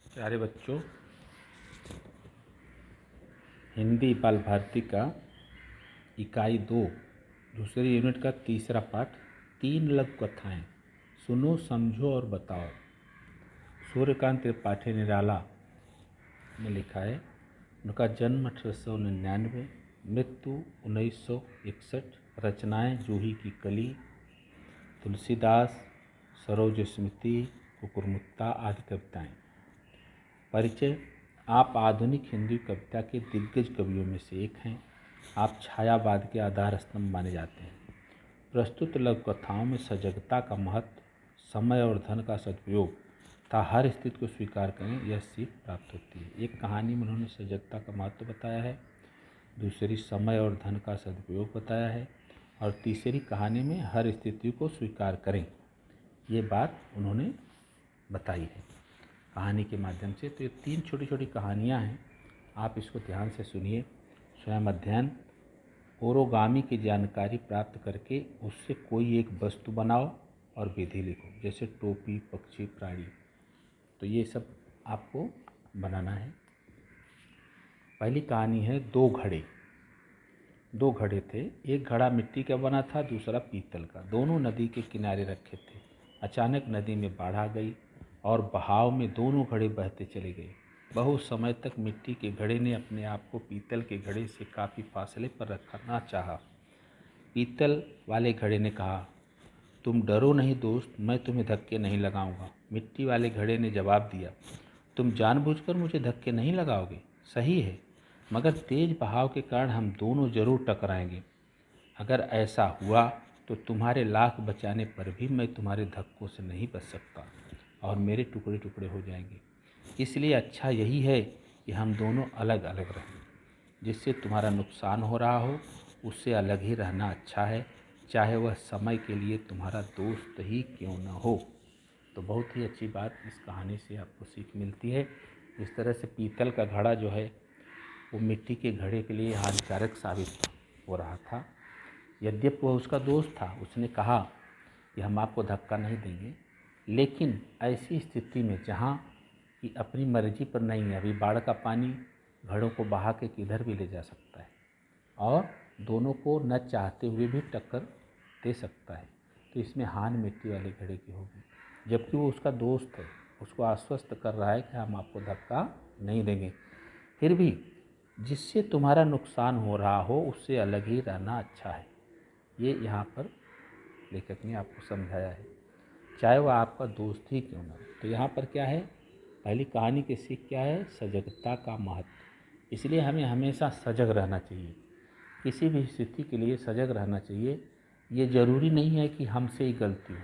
प्यारे बच्चों, हिंदी बाल भारती का इकाई 2 दूसरी यूनिट का तीसरा पाठ 3 लघु कथाएँ सुनो, समझो और बताओ। सूर्यकांत त्रिपाठी निराला ने लिखा है। उनका जन्म 1899, मृत्यु 1961। रचनाएं जूही की कली, तुलसीदास, सरोज स्मृति, कुकुरमुत्ता आदि कविताएं। परिचय। आप आधुनिक हिंदी कविता के दिग्गज कवियों में से एक हैं। आप छायावाद के आधार स्तंभ माने जाते हैं। प्रस्तुत लघु कथाओं में सजगता का महत्व, समय और धन का सदुपयोग तथा हर स्थिति को स्वीकार करें, यह सीख प्राप्त होती है। एक कहानी में उन्होंने सजगता का महत्व बताया है, दूसरी समय और धन का सदुपयोग बताया है, और तीसरी कहानी में हर स्थिति को स्वीकार करें, ये बात उन्होंने बताई है कहानी के माध्यम से। तो ये 3 छोटी छोटी कहानियाँ हैं, आप इसको ध्यान से सुनिए, स्वयं अध्ययन। ओरोगामी की जानकारी प्राप्त करके उससे कोई एक वस्तु बनाओ और विधि लिखो, जैसे टोपी, पक्षी, प्राणी। तो ये सब आपको बनाना है। पहली कहानी है 2 घड़े। 2 घड़े थे, एक घड़ा मिट्टी का बना था, दूसरा पीतल का। दोनों नदी के किनारे रखे थे। अचानक नदी में बाढ़ आ गई और बहाव में दोनों घड़े बहते चले गए। बहुत समय तक मिट्टी के घड़े ने अपने आप को पीतल के घड़े से काफ़ी फासले पर रखना चाहा। पीतल वाले घड़े ने कहा, तुम डरो नहीं दोस्त, मैं तुम्हें धक्के नहीं लगाऊंगा। मिट्टी वाले घड़े ने जवाब दिया, तुम जानबूझकर मुझे धक्के नहीं लगाओगे। सही है, मगर तेज बहाव के कारण हम दोनों जरूर टकराएंगे। अगर ऐसा हुआ तो तुम्हारे लाख बचाने पर भी मैं तुम्हारे धक्कों से नहीं बच सकता और मेरे टुकड़े टुकड़े हो जाएंगे। इसलिए अच्छा यही है कि हम दोनों अलग अलग रहें। जिससे तुम्हारा नुकसान हो रहा हो उससे अलग ही रहना अच्छा है, चाहे वह समय के लिए तुम्हारा दोस्त ही क्यों न हो। तो बहुत ही अच्छी बात इस कहानी से आपको सीख मिलती है। इस तरह से पीतल का घड़ा जो है वो मिट्टी के घड़े के लिए हानिकारक साबित हो रहा था। यद्यपि वह उसका दोस्त था, उसने कहा कि हम आपको धक्का नहीं देंगे, लेकिन ऐसी स्थिति में जहाँ कि अपनी मर्जी पर नहीं है, अभी बाढ़ का पानी घड़ों को बहा के किधर भी ले जा सकता है और दोनों को न चाहते हुए भी टक्कर दे सकता है। तो इसमें हानि मिट्टी वाले घड़े की होगी, जबकि वो उसका दोस्त है, उसको आश्वस्त कर रहा है कि हम आपको धक्का नहीं देंगे। फिर भी जिससे तुम्हारा नुकसान हो रहा हो उससे अलग ही रहना अच्छा है, ये यहाँ पर लेखक ने आपको समझाया है, चाहे वह आपका दोस्त ही क्यों ना हो। तो यहाँ पर क्या है, पहली कहानी की सीख क्या है, सजगता का महत्व। इसलिए हमें हमेशा सजग रहना चाहिए, किसी भी स्थिति के लिए सजग रहना चाहिए। ये ज़रूरी नहीं है कि हमसे ही गलती हो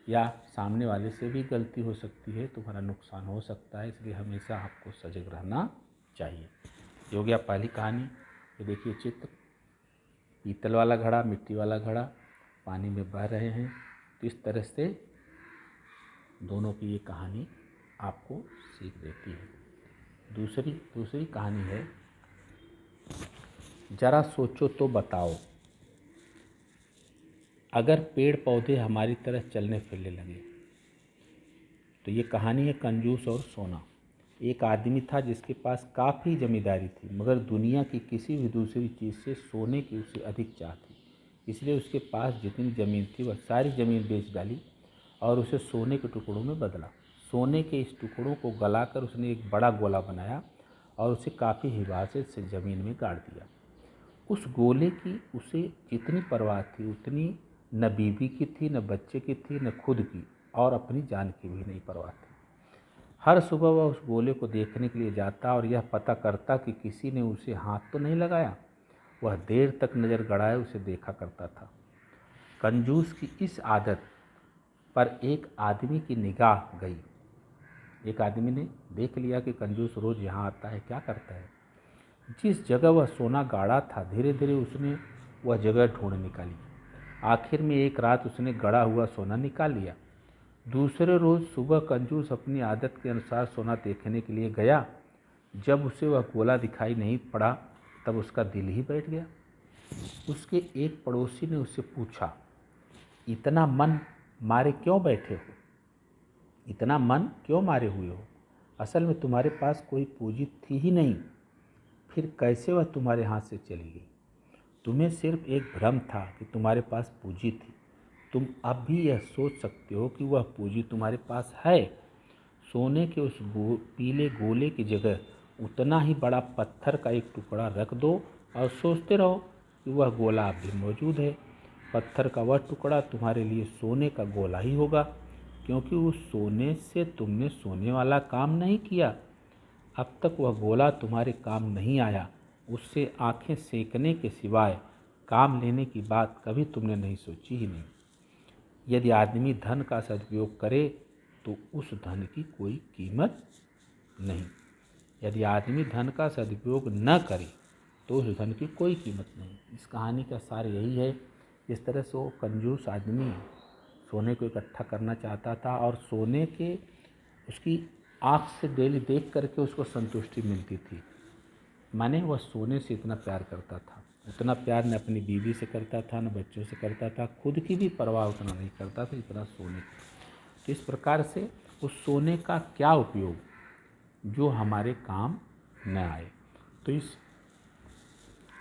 या सामने वाले से भी गलती हो सकती है, तुम्हारा नुकसान हो सकता है, इसलिए हमेशा आपको सजग रहना चाहिए। ये हो गया पहली कहानी। ये देखिए चित्र, पीतल वाला घड़ा, मिट्टी वाला घड़ा पानी में बह रहे हैं। तो इस तरह से दोनों की ये कहानी आपको सीख देती है। दूसरी कहानी है, जरा सोचो तो बताओ, अगर पेड़ पौधे हमारी तरह चलने फिरने लगे। तो ये कहानी है कंजूस और सोना। एक आदमी था जिसके पास काफ़ी जमींदारी थी, मगर दुनिया की किसी भी दूसरी चीज़ से सोने की उसे अधिक चाह थी। इसलिए उसके पास जितनी ज़मीन थी वह सारी ज़मीन बेच डाली और उसे सोने के टुकड़ों में बदला। सोने के इस टुकड़ों को गलाकर उसने एक बड़ा गोला बनाया और उसे काफ़ी हिफाजत से ज़मीन में गाड़ दिया। उस गोले की उसे जितनी परवाह थी उतनी न बीवी की थी, न बच्चे की थी, न खुद की, और अपनी जान की भी नहीं परवाह थी। हर सुबह वह उस गोले को देखने के लिए जाता और यह पता करता कि किसी ने उसे हाथ तो नहीं लगाया। वह देर तक नज़र गड़ाए उसे देखा करता था। कंजूस की इस आदत पर एक आदमी की निगाह गई। एक आदमी ने देख लिया कि कंजूस रोज़ यहाँ आता है, क्या करता है। जिस जगह वह सोना गाड़ा था, धीरे धीरे उसने वह जगह ढूंढ निकाली। आखिर में एक रात उसने गड़ा हुआ सोना निकाल लिया। दूसरे रोज़ सुबह कंजूस अपनी आदत के अनुसार सोना देखने के लिए गया। जब उसे वह गोला दिखाई नहीं पड़ा तब उसका दिल ही बैठ गया। उसके एक पड़ोसी ने उससे पूछा, इतना मन मारे क्यों बैठे हो, इतना मन क्यों मारे हुए हो, असल में तुम्हारे पास कोई पूंजी थी ही नहीं, फिर कैसे वह तुम्हारे हाथ से चली गई? तुम्हें सिर्फ एक भ्रम था कि तुम्हारे पास पूंजी थी। तुम अब भी यह सोच सकते हो कि वह पूंजी तुम्हारे पास है। सोने के उस पीले गोले की जगह उतना ही बड़ा पत्थर का एक टुकड़ा रख दो और सोचते रहो कि वह गोला अब भी मौजूद है। पत्थर का वह टुकड़ा तुम्हारे लिए सोने का गोला ही होगा, क्योंकि उस सोने से तुमने सोने वाला काम नहीं किया। अब तक वह गोला तुम्हारे काम नहीं आया। उससे आंखें सेकने के सिवाय काम लेने की बात कभी तुमने नहीं सोची ही नहीं। यदि आदमी धन का सदुपयोग करे तो उस धन की कोई कीमत नहीं। यदि आदमी धन का सदुपयोग न करे तो उस धन की कोई कीमत नहीं। इस कहानी का सार यही है। जिस तरह से वो कंजूस आदमी सोने को इकट्ठा करना चाहता था और सोने के उसकी आँख से डेली देख करके उसको संतुष्टि मिलती थी, माने वह सोने से इतना प्यार करता था। उतना प्यार न अपनी बीवी से करता था, न बच्चों से करता था, खुद की भी परवाह उतना नहीं करता था इतना सोने की। तो इस प्रकार से उस सोने का क्या उपयोग जो हमारे काम न आए। तो इस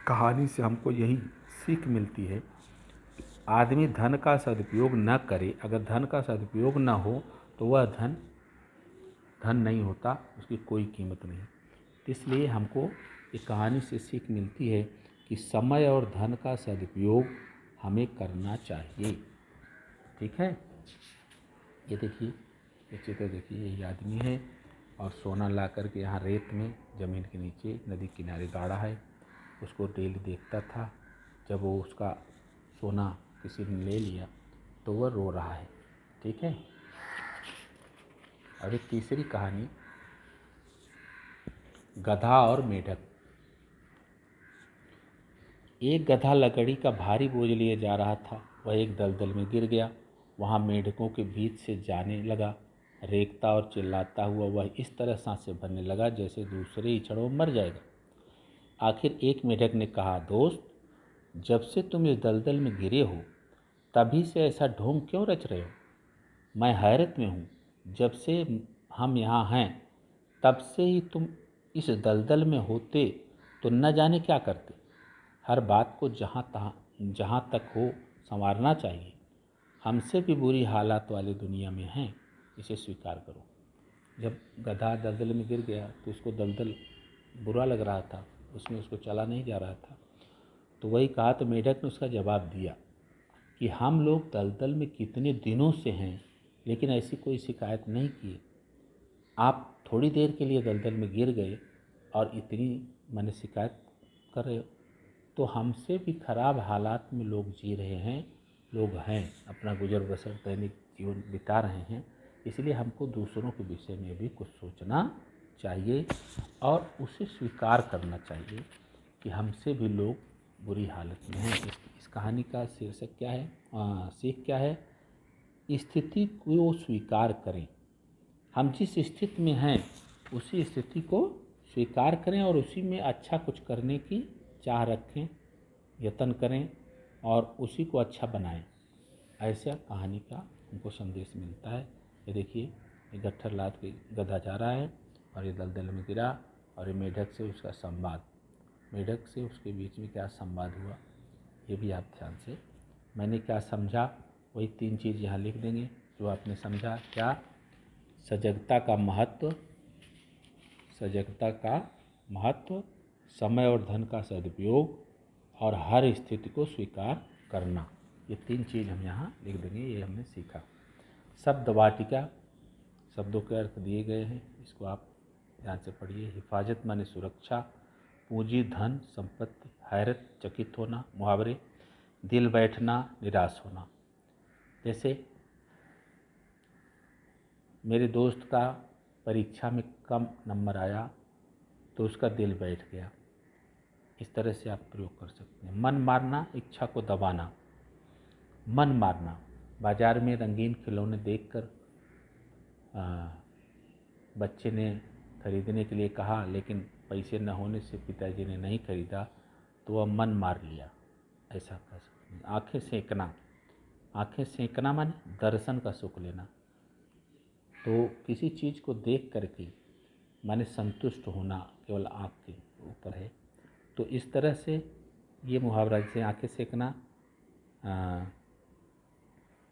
कहानी से हमको यही सीख मिलती है, आदमी धन का सदुपयोग न करे। अगर धन का सदुपयोग न हो तो वह धन नहीं होता, उसकी कोई कीमत नहीं। इसलिए हमको एक कहानी से सीख मिलती है कि समय और धन का सदुपयोग हमें करना चाहिए। ठीक है। ये देखिए, ये चित्र देखिए, ये आदमी है और सोना ला करके यहाँ रेत में ज़मीन के नीचे नदी किनारे गाड़ा है। उसको डेली देखता था। जब वो उसका सोना किसी ने ले लिया तो वह रो रहा है। ठीक है। और एक तीसरी कहानी, गधा और मेढक। एक गधा लकड़ी का भारी बोझ लिए जा रहा था। वह एक दलदल में गिर गया। वहाँ मेढकों के बीच से जाने लगा। रेंगता और चिल्लाता हुआ वह इस तरह सांसें भरने लगा जैसे दूसरे ही क्षणों में मर जाएगा। आखिर एक मेढक ने कहा, दोस्त, जब से तुम इस दलदल में गिरे हो तभी से ऐसा ढोंग क्यों रच रहे हो? मैं हैरत में हूँ। जब से हम यहाँ हैं तब से ही तुम इस दलदल में होते तो न जाने क्या करते। हर बात को जहाँ तक हो संवारना चाहिए। हमसे भी बुरी हालात वाली दुनिया में हैं, इसे स्वीकार करो। जब गधा दलदल में गिर गया तो उसको दलदल बुरा लग रहा था, उसमें उसको चला नहीं जा रहा था। तो वही कहा, तो मेढक ने उसका जवाब दिया कि हम लोग दलदल में कितने दिनों से हैं लेकिन ऐसी कोई शिकायत नहीं की। आप थोड़ी देर के लिए दलदल में गिर गए और इतनी मैंने शिकायत कर रहे हो। तो हमसे भी खराब हालात में लोग जी रहे हैं, लोग हैं, अपना गुजर बसर दैनिक जीवन बिता रहे हैं। इसलिए हमको दूसरों के विषय में भी कुछ सोचना चाहिए और उसे स्वीकार करना चाहिए कि हमसे भी लोग बुरी हालत में हैं। इस कहानी का शीर्षक क्या है, सीख क्या है? स्थिति को स्वीकार करें। हम जिस स्थिति में हैं उसी स्थिति को स्वीकार करें और उसी में अच्छा कुछ करने की चाह रखें, यत्न करें और उसी को अच्छा बनाएं। ऐसा कहानी का हमको संदेश मिलता है। ये देखिए, ये गट्ठर लाद के गधा जा रहा है और ये दलदल में गिरा और ये मेढक से उसका संवाद, मेढक से उसके बीच में क्या संवाद हुआ, ये भी आप ध्यान से, मैंने क्या समझा वही 3 चीज़ यहाँ लिख देंगे जो आपने समझा। क्या? सजगता का महत्व, समय और धन का सदुपयोग और हर स्थिति को स्वीकार करना। ये 3 चीज़ हम यहाँ लिख देंगे, ये हमने सीखा। शब्द वाटिका, शब्दों के अर्थ दिए गए हैं, इसको आप ध्यान से पढ़िए। हिफाजत माने सुरक्षा, पूंजी धन संपत्ति, हैरत चकित होना, मुहावरे, दिल बैठना निराश होना। जैसे मेरे दोस्त का परीक्षा में कम नंबर आया तो उसका दिल बैठ गया। इस तरह से आप प्रयोग कर सकते हैं। मन मारना, इच्छा को दबाना। मन मारना, बाज़ार में रंगीन खिलौने देखकर बच्चे ने खरीदने के लिए कहा लेकिन पैसे न होने से पिताजी ने नहीं खरीदा तो वह मन मार लिया, ऐसा कह सकते हैं। आँखें सेंकना, आँखें सेंकना माने दर्शन का सुख लेना। तो किसी चीज़ को देख करके माने संतुष्ट होना केवल आँख के ऊपर है। तो इस तरह से ये मुहावरा, जैसे आँखें सेकना,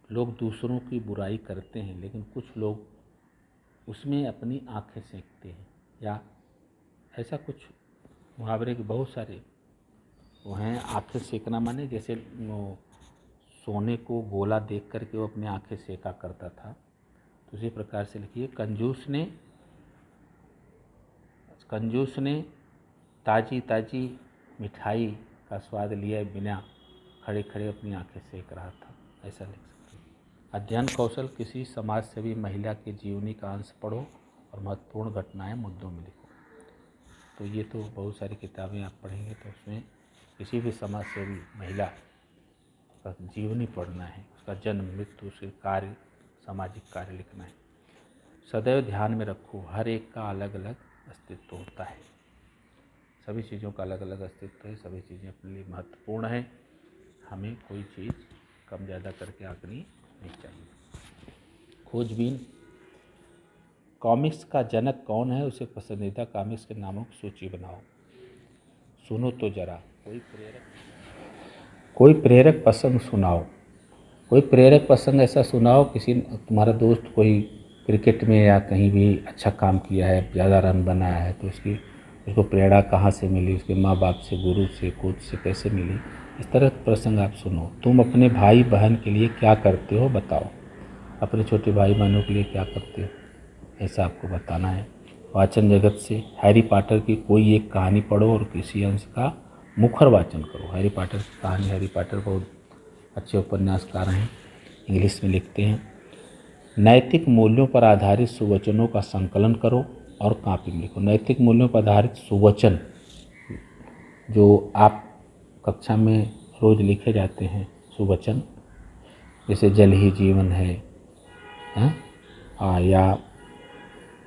लोग दूसरों की बुराई करते हैं लेकिन कुछ लोग उसमें अपनी आँखें सेकते हैं, या ऐसा कुछ मुहावरे के बहुत सारे वो हैं। आँखें सेकना माने जैसे वो सोने को गोला देख करके वो अपनी आँखें सेका करता था, तो उसी प्रकार से लिखिए, कंजूस ने ताज़ी ताज़ी मिठाई का स्वाद लिए बिना खड़े खड़े अपनी आंखें सेक रहा था, ऐसा लिख सकते हैं। अध्ययन कौशल, किसी समाज सेवी महिला के जीवनी का अंश पढ़ो और महत्वपूर्ण घटनाएं मुद्दों में लिखो। तो ये तो बहुत सारी किताबें आप पढ़ेंगे तो उसमें किसी भी समाज सेवी महिला का जीवनी पढ़ना है, उसका जन्म, मृत्यु, उसके कार्य, सामाजिक कार्य लिखना है। सदैव ध्यान में रखो, हर एक का अलग अलग अस्तित्व होता है, सभी चीज़ों का अलग अलग अस्तित्व है, सभी चीज़ें अपने लिए महत्वपूर्ण हैं, हमें कोई चीज़ कम ज़्यादा करके आंकनी नहीं चाहिए। खोजबीन, कॉमिक्स का जनक कौन है, उसे पसंदीदा कॉमिक्स के नामों की सूची बनाओ। सुनो तो जरा, कोई प्रेरक प्रसंग सुनाओ। कोई प्रेरक प्रसंग ऐसा सुनाओ, किसी तुम्हारा दोस्त कोई क्रिकेट में या कहीं भी अच्छा काम किया है, ज़्यादा रन बनाया है, तो उसको प्रेरणा कहाँ से मिली, उसके माँ बाप से, गुरु से, कोच से कैसे मिली, इस तरह प्रसंग आप सुनो। तुम अपने भाई बहन के लिए क्या करते हो बताओ, अपने छोटे भाई बहनों के लिए क्या करते हो, ऐसा आपको बताना है। वाचन जगत से हैरी पॉटर की कोई एक कहानी पढ़ो और किसी अंश का मुखर वाचन करो। हैरी पॉटर की कहानी, हैरी पॉटर बहुत अच्छे उपन्यासकार हैं, इंग्लिश में लिखते हैं। नैतिक मूल्यों पर आधारित सुवचनों का संकलन करो और कॉपी में लिखो। नैतिक मूल्यों पर आधारित सुवचन जो आप कक्षा में रोज़ लिखे जाते हैं सुवचन, जैसे जल ही जीवन है, या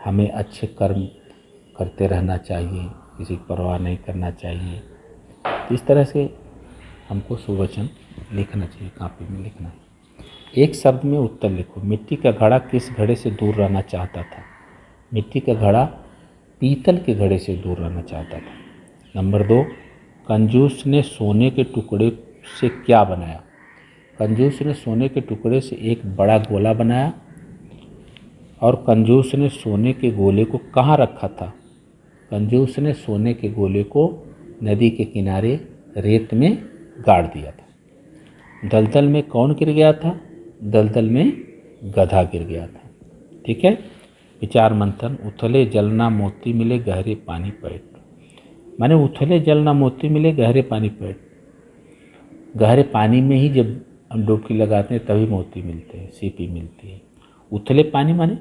हमें अच्छे कर्म करते रहना चाहिए, किसी की परवाह नहीं करना चाहिए, तो इस तरह से हमको सुवचन लिखना चाहिए, कॉपी में लिखना है। एक शब्द में उत्तर लिखो। मिट्टी का घड़ा किस घड़े से दूर रहना चाहता था? मिट्टी का घड़ा पीतल के घड़े से दूर रहना चाहता था। नंबर 2, कंजूस ने सोने के टुकड़े से क्या बनाया? कंजूस ने सोने के टुकड़े से एक बड़ा गोला बनाया। और कंजूस ने सोने के गोले को कहाँ रखा था? कंजूस ने सोने के गोले को नदी के किनारे रेत में गाड़ दिया था। दलदल में कौन गिर गया था? दलदल में गधा गिर गया था। ठीक है। विचार मंथन, उथले जलना मोती मिले गहरे पानी पैठ। माने उथले जलना मोती मिले गहरे पानी पैठ। गहरे पानी में ही जब हम डुबकी लगाते हैं तभी मोती मिलते हैं, सीपी मिलती है। उथले पानी माने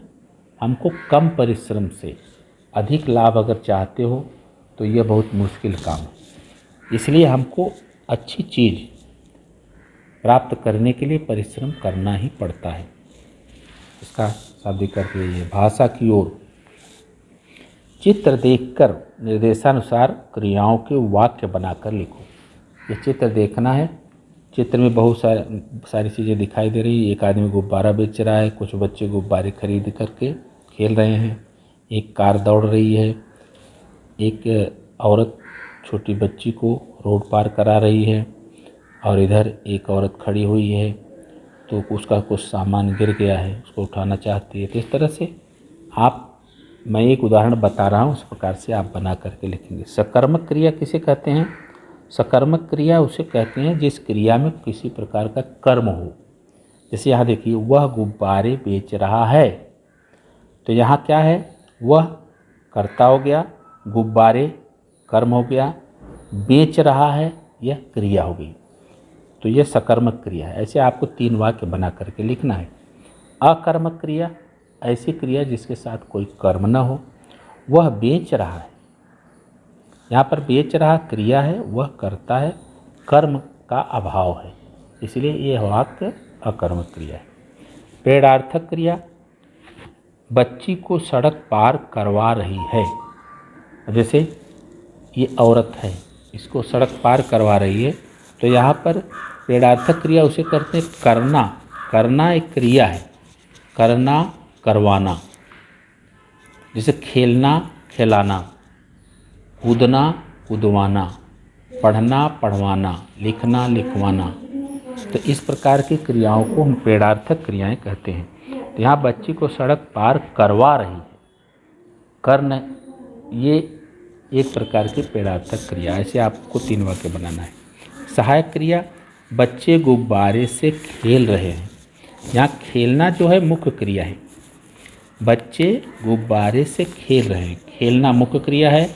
हमको कम परिश्रम से अधिक लाभ अगर चाहते हो तो यह बहुत मुश्किल काम है, इसलिए हमको अच्छी चीज़ प्राप्त करने के लिए परिश्रम करना ही पड़ता है। इसका शाब्दिक अर्थ यही है। भाषा की ओर, चित्र देखकर निर्देशानुसार क्रियाओं के वाक्य बनाकर लिखो। ये चित्र देखना है, चित्र में बहुत सारी चीज़ें दिखाई दे रही है। एक आदमी गुब्बारा बेच रहा है, कुछ बच्चे गुब्बारे खरीद करके खेल रहे हैं, एक कार दौड़ रही है, एक औरत छोटी बच्ची को रोड पार करा रही है, और इधर एक औरत खड़ी हुई है तो उसका कुछ सामान गिर गया है, उसको उठाना चाहती है। तो इस तरह से मैं एक उदाहरण बता रहा हूँ, उस प्रकार से आप बना करके लिखेंगे। सकर्मक क्रिया किसे कहते हैं? सकर्मक क्रिया उसे कहते हैं जिस क्रिया में किसी प्रकार का कर्म हो। जैसे यहाँ देखिए, वह गुब्बारे बेच रहा है, तो यहाँ क्या है? वह कर्ता हो गया, गुब्बारे कर्म हो गया, बेच रहा है यह क्रिया हो गई। तो यह सकर्मक क्रिया है। ऐसे आपको 3 वाक्य बना करके लिखना है। अकर्मक क्रिया, ऐसी क्रिया जिसके साथ कोई कर्म न हो। वह बेच रहा है, यहाँ पर बेच रहा क्रिया है, वह करता है, कर्म का अभाव है, इसलिए यह वाक्य अकर्मक क्रिया है। प्रेरणार्थक क्रिया, बच्ची को सड़क पार करवा रही है। जैसे ये औरत है, इसको सड़क पार करवा रही है, तो यहाँ पर प्रेरणार्थक क्रिया उसे करते हैं करना। करना एक क्रिया है, करना, करवाना। जैसे खेलना, खिलाना, कूदना कूदवाना, पढ़ना पढ़वाना, लिखना लिखवाना। तो इस प्रकार की क्रियाओं को हम पेड़ार्थक क्रियाएं कहते हैं। तो यहाँ बच्ची को सड़क पार करवा रही है, करना, ये एक प्रकार की पेड़ार्थक क्रिया। ऐसे आपको 3 वाक्य बनाना है। सहायक क्रिया, बच्चे गुब्बारे से खेल रहे हैं। यहाँ खेलना जो है मुख्य क्रिया है। बच्चे गुब्बारे से खेल रहे हैं, खेलना मुख्य क्रिया है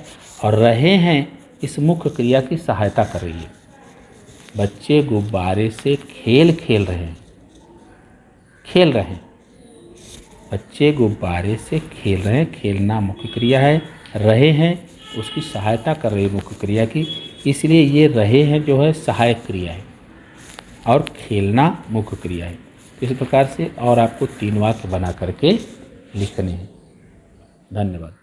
और रहे हैं इस मुख्य क्रिया की सहायता कर रही है। बच्चे गुब्बारे से खेल रहे हैं, खेल रहे हैं। बच्चे गुब्बारे से खेल रहे हैं, खेलना मुख्य क्रिया है, रहे हैं उसकी सहायता कर रही है मुख्य क्रिया की, इसलिए ये रहे हैं जो है सहायक क्रिया है और खेलना मुख्य क्रिया है। इस प्रकार से और आपको 3 वाक्य बना करके लिखने हैं। धन्यवाद।